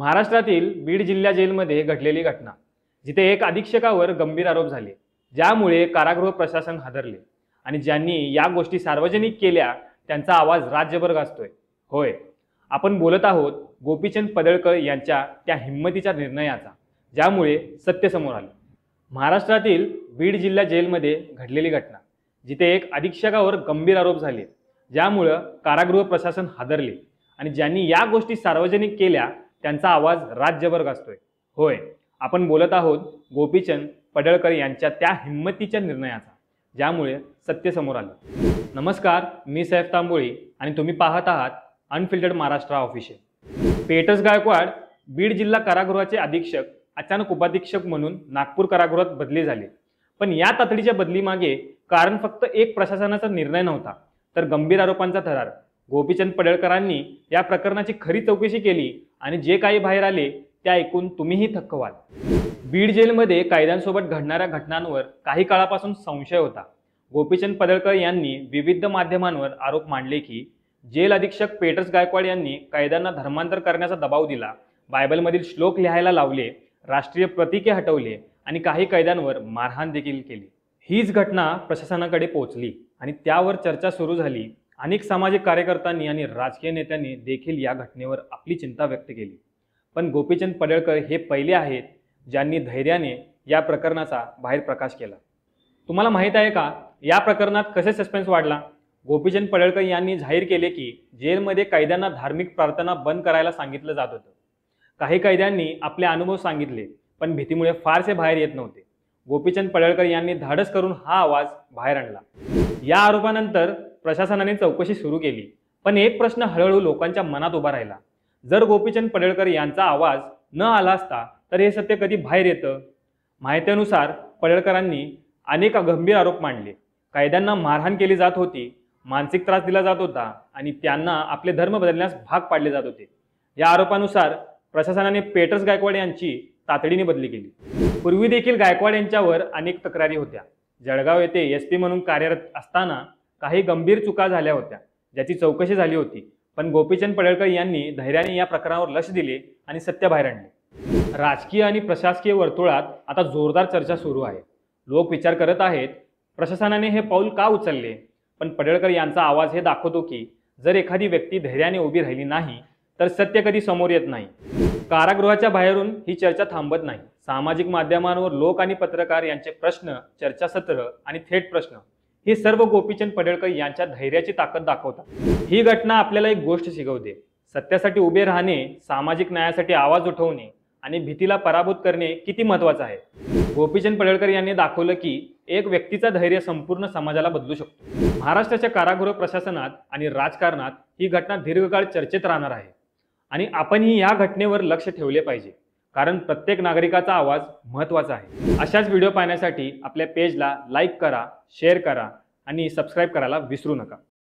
महाराष्ट्रातील बीड जिल्हा जेलमध्ये घडलेली घटना, जिथे एक अधीक्षकावर गंभीर आरोप झाले, ज्यामुळे कारागृह प्रशासन हादरले आणि ज्यांनी या गोष्टी सार्वजनिक केल्या त्यांचा आवाज राज्यभर गाजतोय। होय, आपण बोलत आहोत गोपीचंद पडळकर यांच्या त्या हिम्मतीच्या निर्णयाचा, ज्यामुळे सत्य समोर आले। महाराष्ट्रातील बीड जिल्हा जेलमध्ये घडलेली घटना, जिथे एक अधीक्षकावर गंभीर आरोप झाले, ज्यामुळे कारागृह प्रशासन हादरले आणि ज्यांनी या गोष्टी सार्वजनिक केल्या त्यांचा आवाज राज्यभर गाजतोय। होय, आपण बोलत आहोत गोपीचंद पडळकर यांच्या त्या हिम्मतीच्या निर्णयाचा, ज्यामुळे सत्य समोर आले। नमस्कार, मी सैफ तांबोळी आणि तुम्ही पाहत आहात अनफिल्टर्ड महाराष्ट्र ऑफिशियल। पेटर्स गायकवाड बीड जिल्हा कारागृहाचे अधीक्षक अचानक उपाधीक्षक म्हणून नागपूर कारागृहात बदली झाले। पण या तातडीच्या बदलीमागे कारण फक्त एक प्रशासनाचा निर्णय नव्हता, तर गंभीर आरोपांचा थरार। गोपीचंद पडळकरांनी या प्रकरणाची खरी चौकशी केली आणि जे काही बाहेर आले ते ऐकून तुम्हीही थक्क व्हाल। बीड जेलमध्ये कैद्यांसोबत घडणाऱ्या घटनांवर काही काळापासून संशय होता। गोपीचंद पडळकर यांनी विविध माध्यमांवर आरोप मांडले की जेल अधीक्षक पेटर्स गायकवाड यांनी कैद्यांना धर्मांतर करण्याचा दबाव दिला, बायबलमधील श्लोक लिहायला लावले, राष्ट्रीय प्रतीके हटवले आणि काही कैद्यांवर मारहाण देखील केली। हीच घटना प्रशासनाकडे पोहोचली आणि त्यावर चर्चा सुरू झाली। अनेक सामाजिक कार्यकर्त्यांनी आणि राजकीय नेत्यांनी देखील या घटनेवर आपली चिंता व्यक्त केली। पण गोपीचंद पडळकर हे पहिले आहेत ज्यांनी धैर्याने या प्रकरणाचा बाहेर प्रकाश केला। तुम्हाला माहित आहे का, या प्रकरणात कसे सस्पेन्स वाढला? गोपीचंद पडळकर यांनी जाहीर केले की जेलमध्ये कैद्यांना धार्मिक प्रार्थना बंद करायला सांगितलं जात होतं। काही कैद्यांनी आपले अनुभव सांगितले, पण भीतीमुळे फारसे बाहेर येत नव्हते। गोपीचंद पडळकर यांनी धाडस करून हा आवाज बाहेर आणला। या आरोपानंतर प्रशासनाने चौकशी सुरू केली, पण एक प्रश्न हळूहळू लोकांच्या मनात उभा राहिला। जर गोपीचंद पडळकर यांचा आवाज न आला असता तर हे सत्य कधी बाहेर येतं? माहितीनुसार पडळकरांनी अनेक गंभीर आरोप मांडले। कैद्यांना मारहाण केली जात होती, मानसिक त्रास दिला जात होता आणि त्यांना आपले धर्म बदलण्यास भाग पाडले जात होते। या आरोपानुसार प्रशासनाने पेटर्स गायकवाड यांची तातडीने बदली केली। पूर्वी देखील गायकवाड यांच्यावर अनेक तक्रारी होत्या। जळगाव येथे एसपी म्हणून कार्यरत असताना काही गंभीर चुका झाल्या होत्या, ज्याची चौकशी झाली होती। पण गोपीचंद पडळकर यांनी धैर्याने या प्रकरणावर लक्ष दिले आणि सत्य बाहेर आणले। राजकीय आणि प्रशासकीय वर्तुळात आता जोरदार चर्चा सुरू आहे। लोक विचार करत आहेत, प्रशासनाने हे पाऊल का उचलले? पण पडळकर यांचा आवाज हे दाखवतो की जर एखादी व्यक्ती धैर्याने उभी राहिली नाही तर सत्य कधी समोर येत नाही। कारागृहाच्या बाहेरून ही चर्चा थांबत नाही। सामाजिक माध्यमांवर लोक आणि पत्रकार यांचे प्रश्न, चर्चासत्र आणि थेट प्रश्न, हे सर्व गोपीचंद पडळकर यांच्या धैर्याची ताकद दाखवतात। ही घटना आपल्याला एक गोष्ट शिकवते, सत्यासाठी उभे राहणे, सामाजिक न्यायासाठी आवाज उठवणे आणि भीतीला पराभूत करणे किती महत्त्वाचं आहे। गोपीचंद पडळकर यांनी दाखवलं की एक व्यक्तीचा धैर्य संपूर्ण समाजाला बदलू शकतो। महाराष्ट्राच्या कारागृह प्रशासनात आणि राजकारणात ही घटना दीर्घकाळ चर्चेत राहणार आहे आणि आपणही या घटनेवर लक्ष ठेवले पाहिजे, कारण प्रत्येक नागरिकाचा आवाज महत्त्वाचा आहे। अशाच व्हिडिओ पाहण्यासाठी आपल्या पेजला लाईक करा, शेअर करा आणि सबस्क्राईब करायला विसरू नका।